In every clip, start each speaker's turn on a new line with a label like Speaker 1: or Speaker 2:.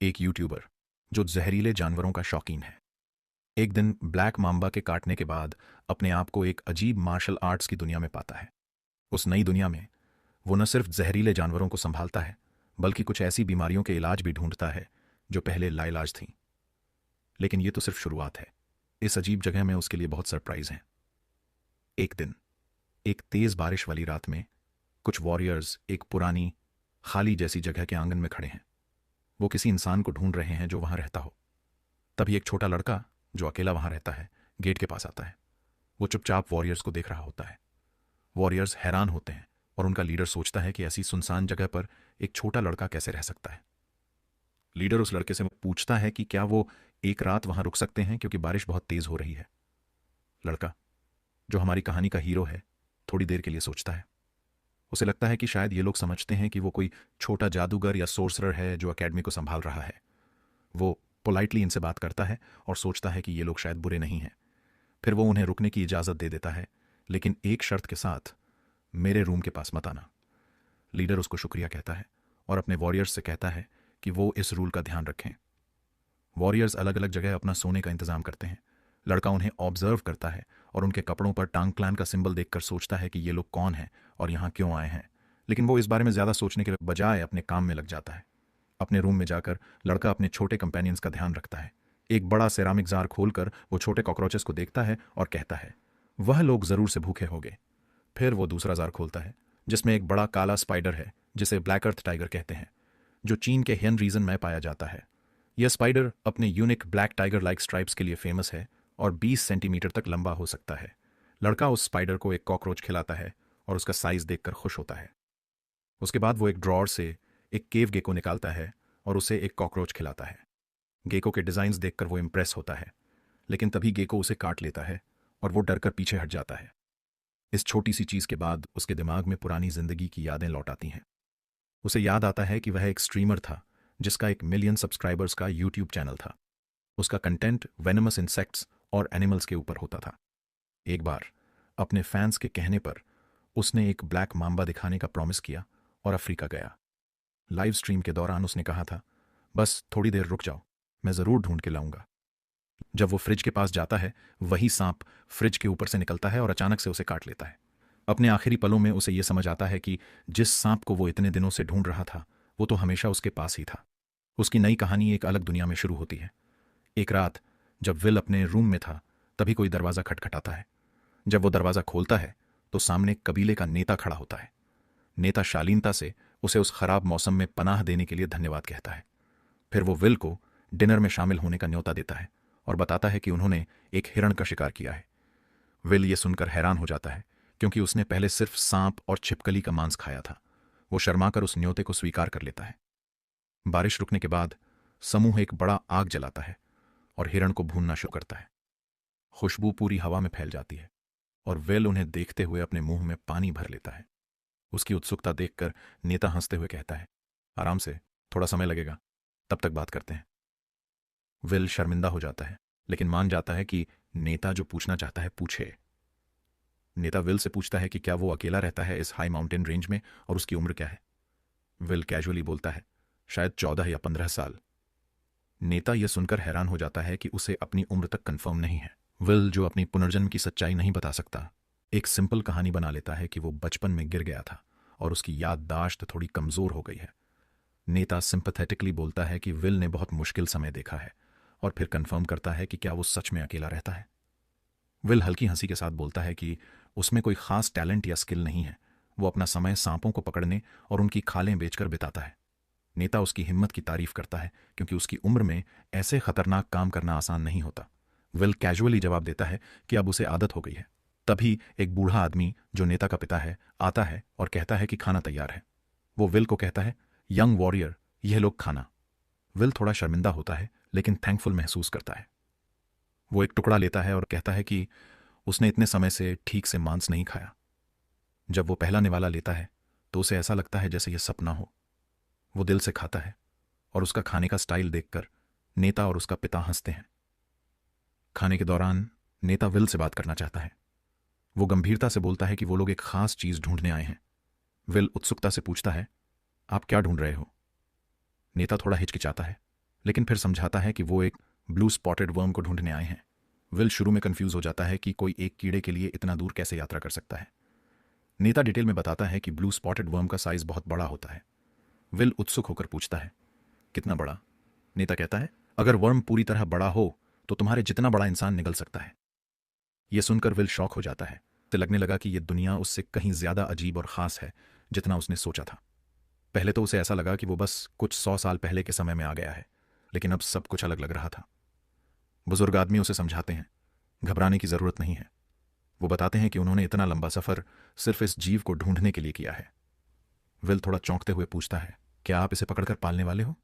Speaker 1: एक यूट्यूबर जो जहरीले जानवरों का शौकीन है, एक दिन ब्लैक माम्बा के काटने के बाद अपने आप को एक अजीब मार्शल आर्ट्स की दुनिया में पाता है। उस नई दुनिया में वो न सिर्फ जहरीले जानवरों को संभालता है, बल्कि कुछ ऐसी बीमारियों के इलाज भी ढूंढता है जो पहले लाइलाज थीं। लेकिन ये तो सिर्फ शुरुआत है। इस अजीब जगह में उसके लिए बहुत सरप्राइज हैं। एक दिन एक तेज बारिश वाली रात में कुछ वॉरियर्स एक पुरानी खाली जैसी जगह के आंगन में खड़े हैं। वो किसी इंसान को ढूंढ रहे हैं जो वहां रहता हो। तभी एक छोटा लड़का जो अकेला वहां रहता है गेट के पास आता है। वो चुपचाप वॉरियर्स को देख रहा होता है। वॉरियर्स हैरान होते हैं और उनका लीडर सोचता है कि ऐसी सुनसान जगह पर एक छोटा लड़का कैसे रह सकता है। लीडर उस लड़के से पूछता है कि क्या वो एक रात वहां रुक सकते हैं क्योंकि बारिश बहुत तेज हो रही है। लड़का, जो हमारी कहानी का हीरो है, थोड़ी देर के लिए सोचता है। उसे लगता है कि शायद ये लोग समझते हैं कि वो कोई छोटा जादूगर या सोर्सरर है जो एकेडमी को संभाल रहा है। वो पोलाइटली इनसे बात करता है और सोचता है कि ये लोग शायद बुरे नहीं हैं। फिर वो उन्हें रुकने की इजाज़त दे देता है, लेकिन एक शर्त के साथ, मेरे रूम के पास मत आना। लीडर उसको शुक्रिया कहता है और अपने वॉरियर्स से कहता है कि वो इस रूल का ध्यान रखें। वॉरियर्स अलग अलग जगह अपना सोने का इंतजाम करते हैं। लड़का उन्हें ऑब्जर्व करता है और उनके कपड़ों पर टांग क्लैन का सिंबल देखकर सोचता है कि ये लोग कौन हैं और यहाँ क्यों आए हैं। लेकिन वो इस बारे में ज़्यादा सोचने के बजाय अपने काम में लग जाता है। अपने रूम में जाकर लड़का अपने छोटे कंपेनियंस का ध्यान रखता है। एक बड़ा सेरामिक जार खोलकर वो छोटे कॉकरोचेस को देखता है और कहता है, वह लोग ज़रूर से भूखे होंगे। फिर वो दूसरा जार खोलता है जिसमें एक बड़ा काला स्पाइडर है जिसे ब्लैक अर्थ टाइगर कहते हैं, जो चीन के हियन रीजन में पाया जाता है। यह स्पाइडर अपने unique black tiger like stripes के लिए फेमस है और 20 सेंटीमीटर तक लंबा हो सकता है। लड़का उस स्पाइडर को एक कॉकरोच खिलाता है और उसका साइज देखकर खुश होता है। उसके बाद वो एक ड्रॉअर से एक केव गेको निकालता है और उसे एक कॉकरोच खिलाता है। गेको के डिजाइन्स देखकर वो इम्प्रेस होता है, लेकिन तभी गेको उसे काट लेता है और वो डरकर पीछे हट जाता है। इस छोटी सी चीज के बाद उसके दिमाग में पुरानी जिंदगी की यादें लौट आती हैं। उसे याद आता है कि वह एक स्ट्रीमर था जिसका 1 मिलियन सब्सक्राइबर्स का यूट्यूब चैनल था। उसका कंटेंट वेनमस इंसेक्ट्स और एनिमल्स के ऊपर होता था। एक बार अपने फैंस के कहने पर उसने एक ब्लैक माम्बा दिखाने का प्रॉमिस किया और अफ्रीका गया। लाइव स्ट्रीम के दौरान उसने कहा था, बस थोड़ी देर रुक जाओ, मैं जरूर ढूंढ के लाऊंगा। जब वो फ्रिज के पास जाता है, वही सांप फ्रिज के ऊपर से निकलता है और अचानक से उसे काट लेता है। अपने आखिरी पलों में उसे यह समझ आता है कि जिस सांप को वो इतने दिनों से ढूंढ रहा था वो तो हमेशा उसके पास ही था। उसकी नई कहानी एक अलग दुनिया में शुरू होती है। एक रात जब विल अपने रूम में था, तभी कोई दरवाजा खटखटाता है। जब वो दरवाजा खोलता है तो सामने कबीले का नेता खड़ा होता है। नेता शालीनता से उसे उस खराब मौसम में पनाह देने के लिए धन्यवाद कहता है। फिर वो विल को डिनर में शामिल होने का न्योता देता है और बताता है कि उन्होंने एक हिरण का शिकार किया है। विल ये सुनकर हैरान हो जाता है क्योंकि उसने पहले सिर्फ सांप और छिपकली का मांस खाया था। वो शर्माकर उस न्योते को स्वीकार कर लेता है। बारिश रुकने के बाद समूह एक बड़ा आग जलाता है और हिरण को भूनना शुरू करता है। खुशबू पूरी हवा में फैल जाती है और विल उन्हें देखते हुए अपने मुंह में पानी भर लेता है। उसकी उत्सुकता देखकर नेता हंसते हुए कहता है, आराम से, थोड़ा समय लगेगा, तब तक बात करते हैं। विल शर्मिंदा हो जाता है लेकिन मान जाता है कि नेता जो पूछना चाहता है पूछे। नेता विल से पूछता है कि क्या वो अकेला रहता है इस हाई माउंटेन रेंज में और उसकी उम्र क्या है। विल कैजुअली बोलता है, शायद 14 या 15 साल। नेता यह सुनकर हैरान हो जाता है कि उसे अपनी उम्र तक कंफर्म नहीं है। विल, जो अपनी पुनर्जन्म की सच्चाई नहीं बता सकता, एक सिंपल कहानी बना लेता है कि वो बचपन में गिर गया था और उसकी याददाश्त थोड़ी कमजोर हो गई है। नेता सिंपैथेटिकली बोलता है कि विल ने बहुत मुश्किल समय देखा है और फिर कंफर्म करता है कि क्या वो सच में अकेला रहता है। विल हल्की हंसी के साथ बोलता है कि उसमें कोई खास टैलेंट या स्किल नहीं है। वो अपना समय सांपों को पकड़ने और उनकी खालें बेचकर बिताता है। नेता उसकी हिम्मत की तारीफ करता है क्योंकि उसकी उम्र में ऐसे खतरनाक काम करना आसान नहीं होता। विल कैजुअली जवाब देता है कि अब उसे आदत हो गई है। तभी एक बूढ़ा आदमी जो नेता का पिता है आता है और कहता है कि खाना तैयार है। वो विल को कहता है, यंग वॉरियर, यह लोग खाना। विल थोड़ा शर्मिंदा होता है लेकिन थैंकफुल महसूस करता है। वो एक टुकड़ा लेता है और कहता है कि उसने इतने समय से ठीक से मांस नहीं खाया। जब वो पहला निवाला लेता है तो उसे ऐसा लगता है जैसे यह सपना हो। वो दिल से खाता है और उसका खाने का स्टाइल देखकर नेता और उसका पिता हंसते हैं। खाने के दौरान नेता विल से बात करना चाहता है। वो गंभीरता से बोलता है कि वो लोग एक खास चीज ढूंढने आए हैं। विल उत्सुकता से पूछता है, आप क्या ढूंढ रहे हो? नेता थोड़ा हिचकिचाता है लेकिन फिर समझाता है कि वो एक ब्लू स्पॉटेड वर्म को ढूंढने आए हैं। विल शुरू में कंफ्यूज हो जाता है कि कोई एक कीड़े के लिए इतना दूर कैसे यात्रा कर सकता है। नेता डिटेल में बताता है कि ब्लू स्पॉटेड वर्म का साइज बहुत बड़ा होता है। विल उत्सुक होकर पूछता है, कितना बड़ा? नेता कहता है, अगर वर्म पूरी तरह बड़ा हो तो तुम्हारे जितना बड़ा इंसान निगल सकता है। यह सुनकर विल शॉक हो जाता है। उसे लगने लगा कि यह दुनिया उससे कहीं ज्यादा अजीब और खास है जितना उसने सोचा था। पहले तो उसे ऐसा लगा कि वो बस कुछ 100 साल पहले के समय में आ गया है, लेकिन अब सब कुछ अलग लग रहा था। बुजुर्ग आदमी उसे समझाते हैं, घबराने की जरूरत नहीं है। वो बताते हैं कि उन्होंने इतना लंबा सफर सिर्फ इस जीव को ढूंढने के लिए किया है। विल थोड़ा चौंकते हुए पूछता है, क्या आप इसे पकड़कर पालने वाले हो?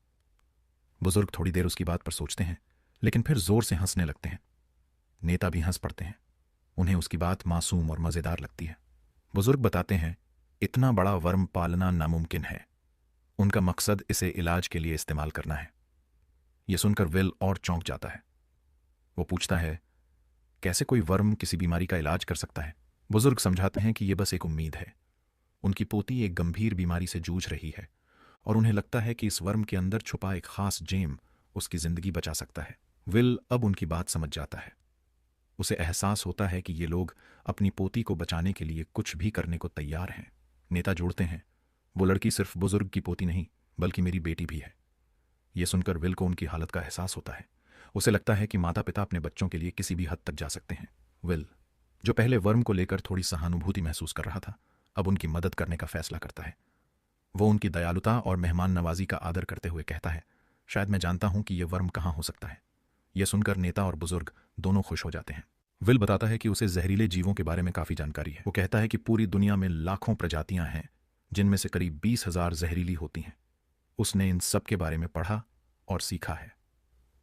Speaker 1: बुजुर्ग थोड़ी देर उसकी बात पर सोचते हैं, लेकिन फिर जोर से हंसने लगते हैं। नेता भी हंस पड़ते हैं। उन्हें उसकी बात मासूम और मजेदार लगती है। बुजुर्ग बताते हैं, इतना बड़ा वर्म पालना नामुमकिन है। उनका मकसद इसे इलाज के लिए इस्तेमाल करना है। यह सुनकर विल और चौंक जाता है। वो पूछता है, कैसे कोई वर्म किसी बीमारी का इलाज कर सकता है? बुजुर्ग समझाते हैं कि यह बस एक उम्मीद है। उनकी पोती एक गंभीर बीमारी से जूझ रही है और उन्हें लगता है कि इस वर्म के अंदर छुपा एक खास जेम उसकी जिंदगी बचा सकता है। विल अब उनकी बात समझ जाता है। उसे एहसास होता है कि ये लोग अपनी पोती को बचाने के लिए कुछ भी करने को तैयार हैं। नेता जोड़ते हैं, वो लड़की सिर्फ बुजुर्ग की पोती नहीं बल्कि मेरी बेटी भी है। यह सुनकर विल को उनकी हालत का एहसास होता है। उसे लगता है कि माता पिता अपने बच्चों के लिए किसी भी हद तक जा सकते हैं। विल, जो पहले वर्म को लेकर थोड़ी सहानुभूति महसूस कर रहा था, अब उनकी मदद करने का फैसला करता है। वो उनकी दयालुता और मेहमान नवाजी का आदर करते हुए कहता है, शायद मैं जानता हूं कि यह वर्म कहां हो सकता है। यह सुनकर नेता और बुजुर्ग दोनों खुश हो जाते हैं। विल बताता है कि उसे जहरीले जीवों के बारे में काफी जानकारी है। वो कहता है कि पूरी दुनिया में लाखों प्रजातियां हैं, जिनमें से करीब 20,000 जहरीली होती हैं। उसने इन सब के बारे में पढ़ा और सीखा है।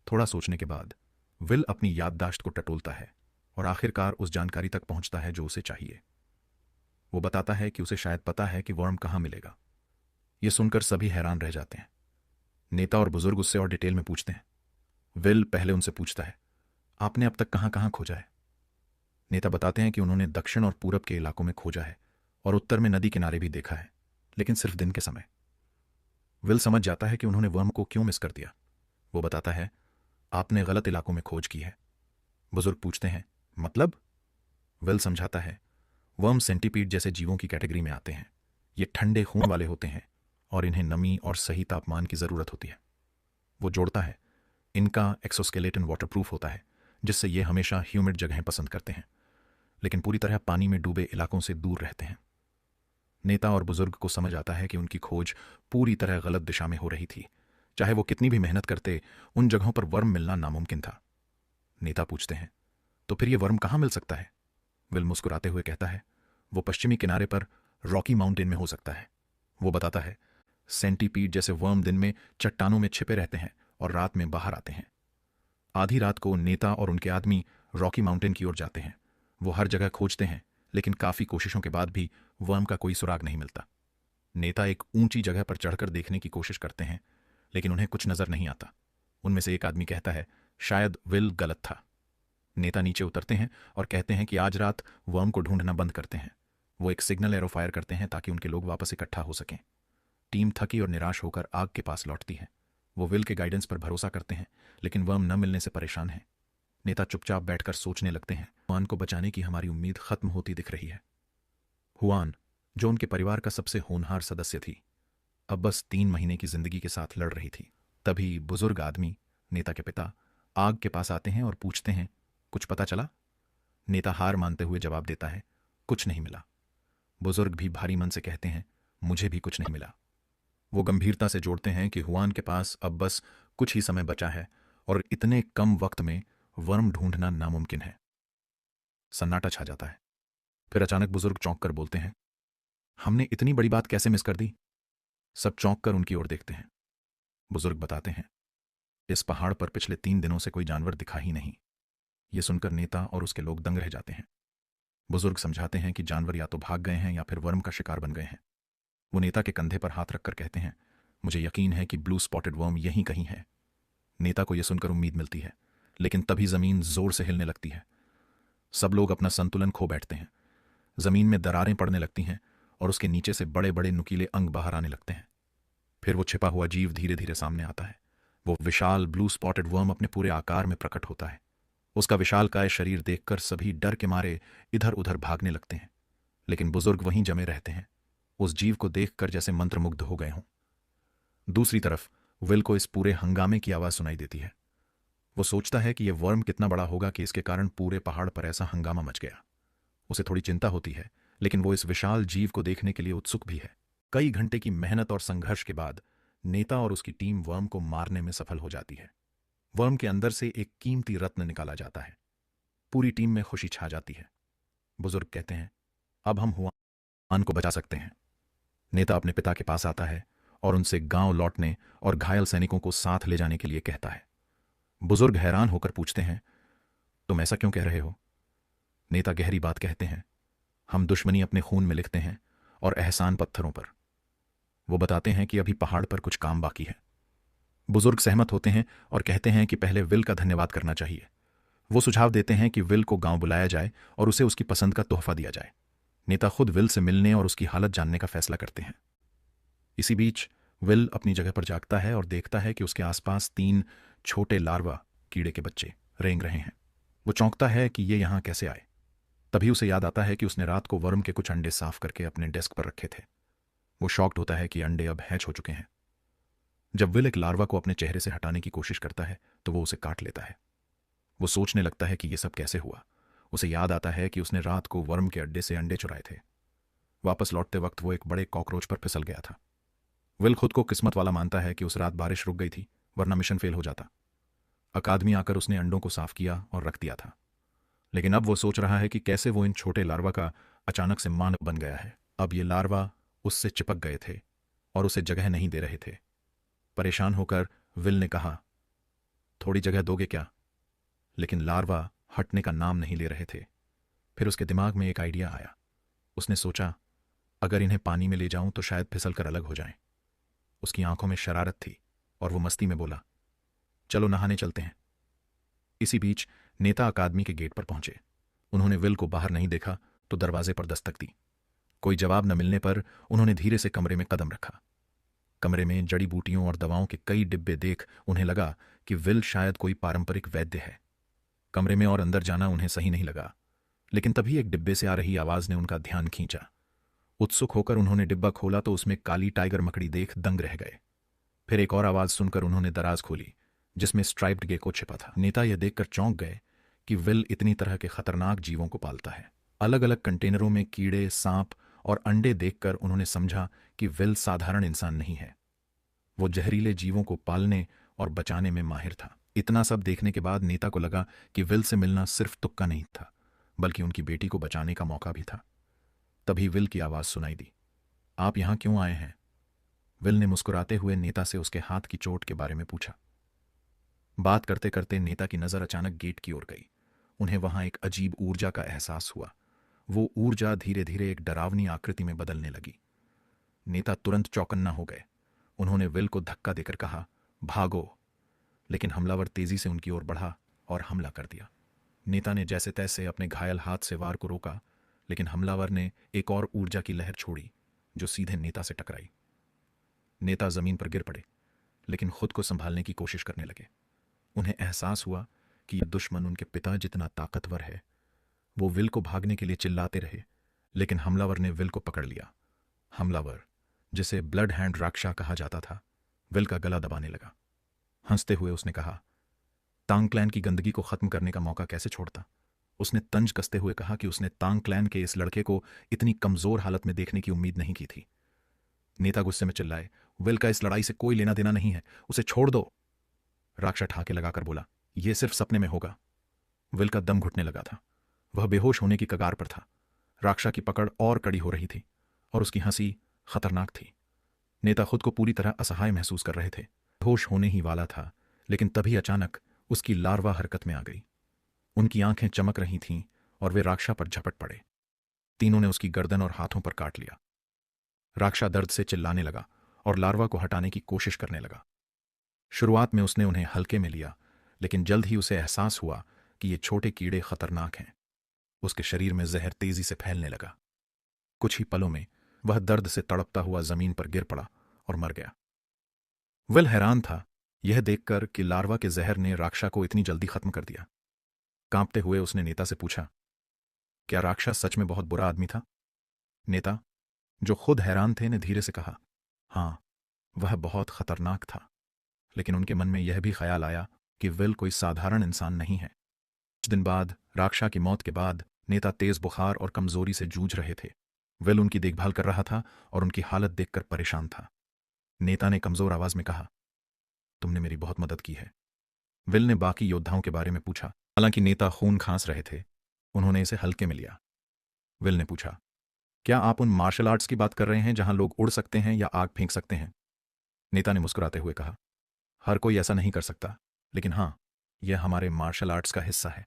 Speaker 1: थोड़ा सोचने के बाद विल अपनी याददाश्त को टटोलता है और आखिरकार उस जानकारी तक पहुंचता है जो उसे चाहिए। वो बताता है कि उसे शायद पता है कि वर्म कहां मिलेगा। यह सुनकर सभी हैरान रह जाते हैं। नेता और बुजुर्ग उससे और डिटेल में पूछते हैं। विल पहले उनसे पूछता है, आपने अब तक कहां कहां खोजा है? नेता बताते हैं कि उन्होंने दक्षिण और पूरब के इलाकों में खोजा है और उत्तर में नदी किनारे भी देखा है, लेकिन सिर्फ दिन के समय। विल समझ जाता है कि उन्होंने वर्म को क्यों मिस कर दिया। वो बताता है, आपने गलत इलाकों में खोज की है। बुजुर्ग पूछते हैं, मतलब? विल समझाता है, वर्म सेंटीपीड जैसे जीवों की कैटेगरी में आते हैं। ये ठंडे खून वाले होते हैं और इन्हें नमी और सही तापमान की जरूरत होती है। वो जोड़ता है, इनका एक्सोस्केलेटन वाटरप्रूफ होता है, जिससे ये हमेशा ह्यूमिड जगहें पसंद करते हैं, लेकिन पूरी तरह पानी में डूबे इलाकों से दूर रहते हैं। नेता और बुजुर्ग को समझ आता है कि उनकी खोज पूरी तरह गलत दिशा में हो रही थी। चाहे वो कितनी भी मेहनत करते, उन जगहों पर वर्म मिलना नामुमकिन था। नेता पूछते हैं, तो फिर ये वर्म कहां मिल सकता है? विल मुस्कुराते हुए कहता है, वो पश्चिमी किनारे पर रॉकी माउंटेन में हो सकता है। वो बताता है, सेंटीपीड जैसे वर्म दिन में चट्टानों में छिपे रहते हैं और रात में बाहर आते हैं। आधी रात को नेता और उनके आदमी रॉकी माउंटेन की ओर जाते हैं। वो हर जगह खोजते हैं, लेकिन काफी कोशिशों के बाद भी वर्म का कोई सुराग नहीं मिलता। नेता एक ऊंची जगह पर चढ़कर देखने की कोशिश करते हैं, लेकिन उन्हें कुछ नजर नहीं आता। उनमें से एक आदमी कहता है, शायद विल गलत था। नेता नीचे उतरते हैं और कहते हैं कि आज रात वर्म को ढूंढना बंद करते हैं। वो एक सिग्नल एरो फायर करते हैं ताकि उनके लोग वापस इकट्ठा हो सकें। टीम थकी और निराश होकर आग के पास लौटती है। वो विल के गाइडेंस पर भरोसा करते हैं, लेकिन वर्म न मिलने से परेशान है। नेता चुपचाप बैठकर सोचने लगते हैं, हुआन को बचाने की हमारी उम्मीद खत्म होती दिख रही है। हुआन, जो उनके परिवार का सबसे होनहार सदस्य थी, अब बस 3 महीने की जिंदगी के साथ लड़ रही थी। तभी बुजुर्ग आदमी, नेता के पिता, आग के पास आते हैं और पूछते हैं, कुछ पता चला? नेता हार मानते हुए जवाब देता है, कुछ नहीं मिला। बुजुर्ग भी भारी मन से कहते हैं, मुझे भी कुछ नहीं मिला। वो गंभीरता से जोड़ते हैं कि हुआन के पास अब बस कुछ ही समय बचा है और इतने कम वक्त में वर्म ढूंढना नामुमकिन है। सन्नाटा छा जाता है। फिर अचानक बुजुर्ग चौंक कर बोलते हैं, हमने इतनी बड़ी बात कैसे मिस कर दी? सब चौंक कर उनकी ओर देखते हैं। बुजुर्ग बताते हैं, इस पहाड़ पर पिछले 3 दिनों से कोई जानवर दिखा ही नहीं। यह सुनकर नेता और उसके लोग दंग रह जाते हैं। बुजुर्ग समझाते हैं कि जानवर या तो भाग गए हैं या फिर वर्म का शिकार बन गए हैं। वो नेता के कंधे पर हाथ रखकर कहते हैं, मुझे यकीन है कि ब्लू स्पॉटेड वर्म यहीं कहीं है। नेता को यह सुनकर उम्मीद मिलती है, लेकिन तभी जमीन जोर से हिलने लगती है। सब लोग अपना संतुलन खो बैठते हैं। जमीन में दरारें पड़ने लगती हैं और उसके नीचे से बड़े बड़े नुकीले अंग बाहर आने लगते हैं। फिर वो छिपा हुआ जीव धीरे धीरे सामने आता है। वो विशाल ब्लू स्पॉटेड वर्म अपने पूरे आकार में प्रकट होता है। उसका विशालकाय शरीर देखकर सभी डर के मारे इधर उधर भागने लगते हैं, लेकिन बुजुर्ग वहीं जमे रहते हैं, उस जीव को देखकर जैसे मंत्रमुग्ध हो गए हों। दूसरी तरफ विल को इस पूरे हंगामे की आवाज सुनाई देती है। वो सोचता है कि यह वर्म कितना बड़ा होगा कि इसके कारण पूरे पहाड़ पर ऐसा हंगामा मच गया। उसे थोड़ी चिंता होती है, लेकिन वो इस विशाल जीव को देखने के लिए उत्सुक भी है। कई घंटे की मेहनत और संघर्ष के बाद नेता और उसकी टीम वर्म को मारने में सफल हो जाती है। वर्म के अंदर से एक कीमती रत्न निकाला जाता है। पूरी टीम में खुशी छा जाती है। बुजुर्ग कहते हैं, अब हम हुआन को बचा सकते हैं। नेता अपने पिता के पास आता है और उनसे गांव लौटने और घायल सैनिकों को साथ ले जाने के लिए कहता है। बुजुर्ग हैरान होकर पूछते हैं, तुम ऐसा क्यों कह रहे हो? नेता गहरी बात कहते हैं, हम दुश्मनी अपने खून में लिखते हैं और एहसान पत्थरों पर। वो बताते हैं कि अभी पहाड़ पर कुछ काम बाकी है। बुजुर्ग सहमत होते हैं और कहते हैं कि पहले विल का धन्यवाद करना चाहिए। वो सुझाव देते हैं कि विल को गांव बुलाया जाए और उसे उसकी पसंद का तोहफा दिया जाए। नेता खुद विल से मिलने और उसकी हालत जानने का फैसला करते हैं। इसी बीच विल अपनी जगह पर जागता है और देखता है कि उसके आसपास 3 छोटे लार्वा कीड़े के बच्चे रेंग रहे हैं। वो चौंकता है कि ये यहां कैसे आए। तभी उसे याद आता है कि उसने रात को वर्म के कुछ अंडे साफ करके अपने डेस्क पर रखे थे। वो शॉक्ड होता है कि अंडे अब हैच हो चुके हैं। जब विल एक लार्वा को अपने चेहरे से हटाने की कोशिश करता है तो वो उसे काट लेता है। वो सोचने लगता है कि यह सब कैसे हुआ। उसे याद आता है कि उसने रात को वर्म के अड्डे से अंडे चुराए थे। वापस लौटते वक्त वो एक बड़े कॉकरोच पर फिसल गया था। विल खुद को किस्मत वाला मानता है कि उस रात बारिश रुक गई थी, वरना मिशन फेल हो जाता। अकादमी आकर उसने अंडों को साफ किया और रख दिया था। लेकिन अब वो सोच रहा है कि कैसे वो इन छोटे लार्वा का अचानक से मानव बन गया है। अब ये लार्वा उससे चिपक गए थे और उसे जगह नहीं दे रहे थे। परेशान होकर विल ने कहा, थोड़ी जगह दोगे क्या? लेकिन लार्वा हटने का नाम नहीं ले रहे थे। फिर उसके दिमाग में एक आइडिया आया। उसने सोचा, अगर इन्हें पानी में ले जाऊं तो शायद फिसल कर अलग हो जाएं। उसकी आंखों में शरारत थी और वो मस्ती में बोला, चलो नहाने चलते हैं। इसी बीच नेता अकादमी के गेट पर पहुंचे। उन्होंने विल को बाहर नहीं देखा तो दरवाजे पर दस्तक दी। कोई जवाब न मिलने पर उन्होंने धीरे से कमरे में कदम रखा। कमरे में जड़ी बूटियों और दवाओं के कई डिब्बे देख उन्हें लगा कि विल शायद कोई पारंपरिक वैद्य है। कमरे में और अंदर जाना उन्हें सही नहीं लगा, लेकिन तभी एक डिब्बे से आ रही आवाज ने उनका ध्यान खींचा। उत्सुक होकर उन्होंने डिब्बा खोला तो उसमें काली टाइगर मकड़ी देख दंग रह गए। फिर एक और आवाज सुनकर उन्होंने दराज खोली, जिसमें स्ट्राइप्ड गेको छिपा था। नेता यह देखकर चौंक गए कि विल इतनी तरह के खतरनाक जीवों को पालता है। अलग अलग कंटेनरों में कीड़े, सांप और अंडे देखकर उन्होंने समझा कि विल साधारण इंसान नहीं है। वो जहरीले जीवों को पालने और बचाने में माहिर था। इतना सब देखने के बाद नेता को लगा कि विल से मिलना सिर्फ तुक्का नहीं था, बल्कि उनकी बेटी को बचाने का मौका भी था। तभी विल की आवाज सुनाई दी, आप यहां क्यों आए हैं? विल ने मुस्कुराते हुए नेता से उसके हाथ की चोट के बारे में पूछा। बात करते करते नेता की नजर अचानक गेट की ओर गई। उन्हें वहां एक अजीब ऊर्जा का एहसास हुआ। वो ऊर्जा धीरे धीरे एक डरावनी आकृति में बदलने लगी। नेता तुरंत चौकन्ना हो गए। उन्होंने विल को धक्का देकर कहा, भागो। लेकिन हमलावर तेजी से उनकी ओर बढ़ा और हमला कर दिया। नेता ने जैसे तैसे अपने घायल हाथ से वार को रोका, लेकिन हमलावर ने एक और ऊर्जा की लहर छोड़ी जो सीधे नेता से टकराई। नेता जमीन पर गिर पड़े, लेकिन खुद को संभालने की कोशिश करने लगे। उन्हें एहसास हुआ कि यह दुश्मन उनके पिता जितना ताकतवर है। वो विल को भागने के लिए चिल्लाते रहे, लेकिन हमलावर ने विल को पकड़ लिया। हमलावर, जिसे ब्लड हैंड राक्षा कहा जाता था, विल का गला दबाने लगा। हंसते हुए उसने कहा, तांग क्लैन की गंदगी को खत्म करने का मौका कैसे छोड़ता। उसने तंज कसते हुए कहा कि उसने तांग क्लैन के इस लड़के को इतनी कमजोर हालत में देखने की उम्मीद नहीं की थी। नेता गुस्से में चिल्लाए, विल का इस लड़ाई से कोई लेना देना नहीं है, उसे छोड़ दो। राक्षा ठाके लगाकर बोला, यह सिर्फ सपने में होगा। विल का दम घुटने लगा था। वह बेहोश होने की कगार पर था। राक्षा की पकड़ और कड़ी हो रही थी और उसकी हंसी खतरनाक थी। नेता खुद को पूरी तरह असहाय महसूस कर रहे थे। होश होने ही वाला था, लेकिन तभी अचानक उसकी लार्वा हरकत में आ गई। उनकी आंखें चमक रही थीं और वे राक्षा पर झपट पड़े। तीनों ने उसकी गर्दन और हाथों पर काट लिया। राक्षा दर्द से चिल्लाने लगा और लार्वा को हटाने की कोशिश करने लगा। शुरुआत में उसने उन्हें हल्के में लिया, लेकिन जल्द ही उसे एहसास हुआ कि ये छोटे कीड़े खतरनाक हैं। उसके शरीर में जहर तेजी से फैलने लगा। कुछ ही पलों में वह दर्द से तड़पता हुआ जमीन पर गिर पड़ा और मर गया। विल हैरान था यह देखकर कि लार्वा के जहर ने राक्षा को इतनी जल्दी खत्म कर दिया, कांपते हुए उसने नेता से पूछा, क्या राक्षस सच में बहुत बुरा आदमी था? नेता, जो खुद हैरान थे, ने धीरे से कहा, हाँ, वह बहुत खतरनाक था, लेकिन उनके मन में यह भी ख्याल आया कि विल कोई साधारण इंसान नहीं है। कुछ दिन बाद, राक्षा की मौत के बाद, नेता तेज बुखार और कमजोरी से जूझ रहे थे। विल उनकी देखभाल कर रहा था और उनकी हालत देखकर परेशान था। नेता ने कमजोर आवाज में कहा, तुमने मेरी बहुत मदद की है। विल ने बाकी योद्धाओं के बारे में पूछा। हालांकि नेता खून खांस रहे थे, उन्होंने इसे हल्के में लिया। विल ने पूछा, क्या आप उन मार्शल आर्ट्स की बात कर रहे हैं जहां लोग उड़ सकते हैं या आग फेंक सकते हैं? नेता ने मुस्कुराते हुए कहा, हर कोई ऐसा नहीं कर सकता, लेकिन हां, यह हमारे मार्शल आर्ट्स का हिस्सा है।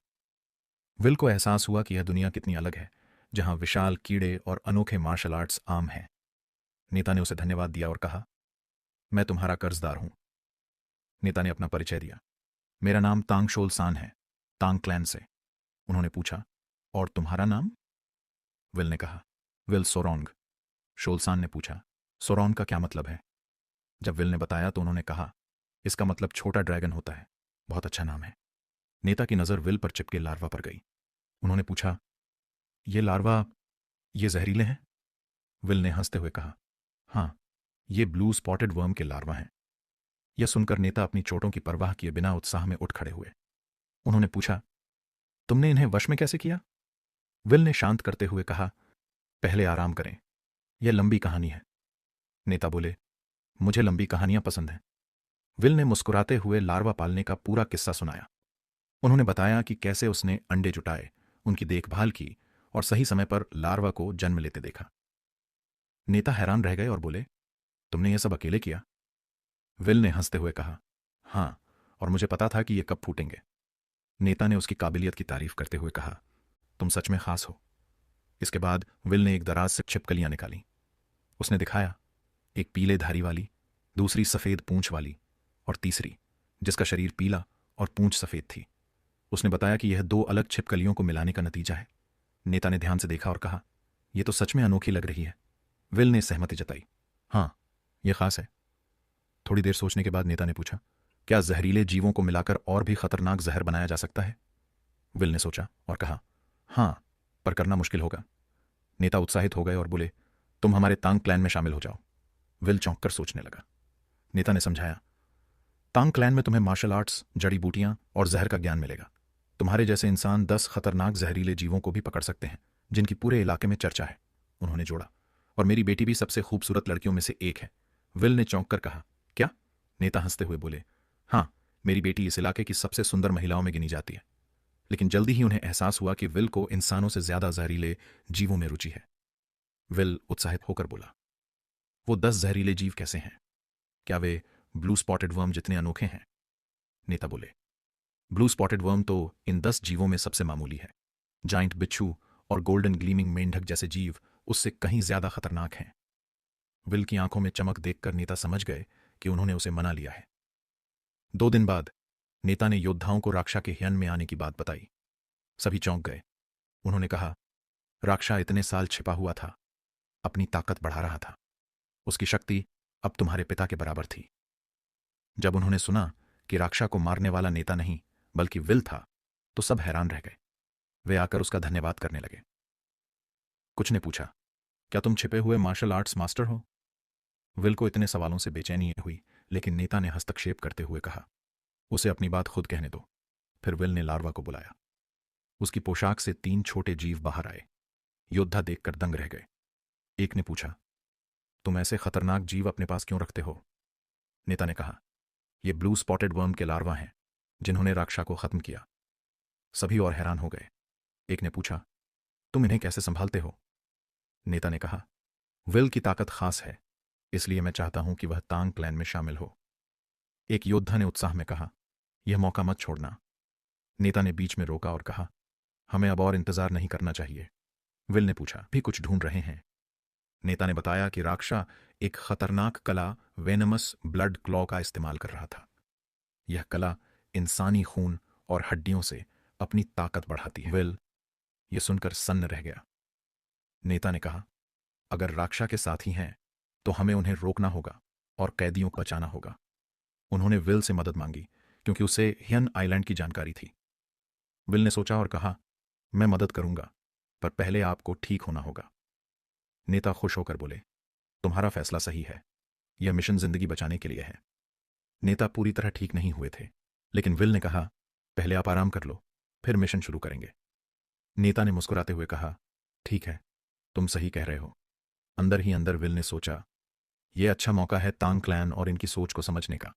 Speaker 1: विल को एहसास हुआ कि यह दुनिया कितनी अलग है, जहां विशाल कीड़े और अनोखे मार्शल आर्ट्स आम हैं। नेता ने उसे धन्यवाद दिया और कहा, मैं तुम्हारा कर्जदार हूं। नेता ने अपना परिचय दिया, मेरा नाम तांग शोल सान है, तांग क्लैन से। उन्होंने पूछा, और तुम्हारा नाम? विल ने कहा, विल सोरोंग। शोलसान ने पूछा, सोरोंग का क्या मतलब है? जब विल ने बताया तो उन्होंने कहा, इसका मतलब छोटा ड्रैगन होता है। बहुत अच्छा नाम है। नेता की नजर विल पर चिपके लार्वा पर गई। उन्होंने पूछा, ये लार्वा, ये जहरीले हैं? विल ने हंसते हुए कहा, हाँ, ये ब्लू स्पॉटेड वर्म के लार्वा हैं। यह सुनकर नेता अपनी चोटों की परवाह किए बिना उत्साह में उठ खड़े हुए। उन्होंने पूछा, तुमने इन्हें वश में कैसे किया? विल ने शांत करते हुए कहा, पहले आराम करें, यह लंबी कहानी है। नेता बोले, मुझे लंबी कहानियां पसंद हैं। विल ने मुस्कुराते हुए लार्वा पालने का पूरा किस्सा सुनाया। उन्होंने बताया कि कैसे उसने अंडे जुटाए, उनकी देखभाल की और सही समय पर लार्वा को जन्म लेते देखा। नेता हैरान रह गए और बोले, तुमने यह सब अकेले किया? विल ने हंसते हुए कहा, हाँ, और मुझे पता था कि ये कब फूटेंगे। नेता ने उसकी काबिलियत की तारीफ करते हुए कहा, तुम सच में खास हो। इसके बाद विल ने एक दराज से छिपकलियां निकाली। उसने दिखाया, एक पीले धारी वाली, दूसरी सफेद पूंछ वाली और तीसरी जिसका शरीर पीला और पूंछ सफेद थी। उसने बताया कि यह दो अलग छिपकलियों को मिलाने का नतीजा है। नेता ने ध्यान से देखा और कहा, यह तो सच में अनोखी लग रही है। विल ने सहमति जताई, हाँ, यह खास है। थोड़ी देर सोचने के बाद नेता ने पूछा, क्या जहरीले जीवों को मिलाकर और भी खतरनाक जहर बनाया जा सकता है? विल ने सोचा और कहा, हाँ, पर करना मुश्किल होगा। नेता उत्साहित हो गए और बोले, तुम हमारे तांग क्लैन में शामिल हो जाओ। विल चौंक कर सोचने लगा। नेता ने समझाया, तांग क्लैन में तुम्हें मार्शल आर्ट्स, जड़ी बूटियां और जहर का ज्ञान मिलेगा। तुम्हारे जैसे इंसान 10 खतरनाक जहरीले जीवों को भी पकड़ सकते हैं, जिनकी पूरे इलाके में चर्चा है। उन्होंने जोड़ा, और मेरी बेटी भी सबसे खूबसूरत लड़कियों में से एक है। विल ने चौंक कर कहा, क्या? नेता हंसते हुए बोले, हाँ, मेरी बेटी इस इलाके की सबसे सुंदर महिलाओं में गिनी जाती है। लेकिन जल्दी ही उन्हें एहसास हुआ कि विल को इंसानों से ज्यादा जहरीले जीवों में रुचि है। विल उत्साहित होकर बोला, वो 10 जहरीले जीव कैसे हैं? क्या वे ब्लू स्पॉटेड वर्म जितने अनोखे हैं? नेता बोले, ब्लू स्पॉटेड वर्म तो इन 10 जीवों में सबसे मामूली है। जाइंट बिच्छू और गोल्डन ग्लीमिंग मेंढक जैसे जीव उससे कहीं ज्यादा खतरनाक हैं। विल की आंखों में चमक देखकर नेता समझ गए कि उन्होंने उसे मना लिया है। 2 दिन बाद नेता ने योद्धाओं को राक्षा के हयन में आने की बात बताई। सभी चौंक गए। उन्होंने कहा, राक्षा इतने साल छिपा हुआ था, अपनी ताकत बढ़ा रहा था। उसकी शक्ति अब तुम्हारे पिता के बराबर थी। जब उन्होंने सुना कि राक्षा को मारने वाला नेता नहीं बल्कि विल था, तो सब हैरान रह गए। वे आकर उसका धन्यवाद करने लगे। कुछ ने पूछा, क्या तुम छिपे हुए मार्शल आर्ट्स मास्टर हो? विल को इतने सवालों से बेचैनी हुई, लेकिन नेता ने हस्तक्षेप करते हुए कहा, उसे अपनी बात खुद कहने दो। फिर विल ने लार्वा को बुलाया। उसकी पोशाक से 3 छोटे जीव बाहर आए। योद्धा देखकर दंग रह गए। एक ने पूछा, तुम ऐसे खतरनाक जीव अपने पास क्यों रखते हो? नेता ने कहा, ये ब्लू स्पॉटेड वर्म के लार्वा हैं, जिन्होंने राक्षा को खत्म किया। सभी और हैरान हो गए। एक ने पूछा, तुम इन्हें कैसे संभालते हो? नेता ने कहा, विल की ताकत खास है, इसलिए मैं चाहता हूं कि वह तांग क्लैन में शामिल हो। एक योद्धा ने उत्साह में कहा, यह मौका मत छोड़ना। नेता ने बीच में रोका और कहा, हमें अब और इंतजार नहीं करना चाहिए। विल ने पूछा, भी कुछ ढूंढ रहे हैं? नेता ने बताया कि राक्षा एक खतरनाक कला वेनमस ब्लड क्लॉ का इस्तेमाल कर रहा था। यह कला इंसानी खून और हड्डियों से अपनी ताकत बढ़ाती है। विल यह सुनकर सन्न रह गया। नेता ने कहा, अगर राक्षा के साथी हैं तो हमें उन्हें रोकना होगा और कैदियों को बचाना होगा। उन्होंने विल से मदद मांगी क्योंकि उसे हियन आइलैंड की जानकारी थी। विल ने सोचा और कहा, मैं मदद करूंगा, पर पहले आपको ठीक होना होगा। नेता खुश होकर बोले, तुम्हारा फैसला सही है, यह मिशन जिंदगी बचाने के लिए है। नेता पूरी तरह ठीक नहीं हुए थे, लेकिन विल ने कहा, पहले आप आराम कर लो, फिर मिशन शुरू करेंगे। नेता ने मुस्कुराते हुए कहा, ठीक है, तुम सही कह रहे हो। अंदर ही अंदर विल ने सोचा, यह अच्छा मौका है तांग क्लैन और इनकी सोच को समझने का।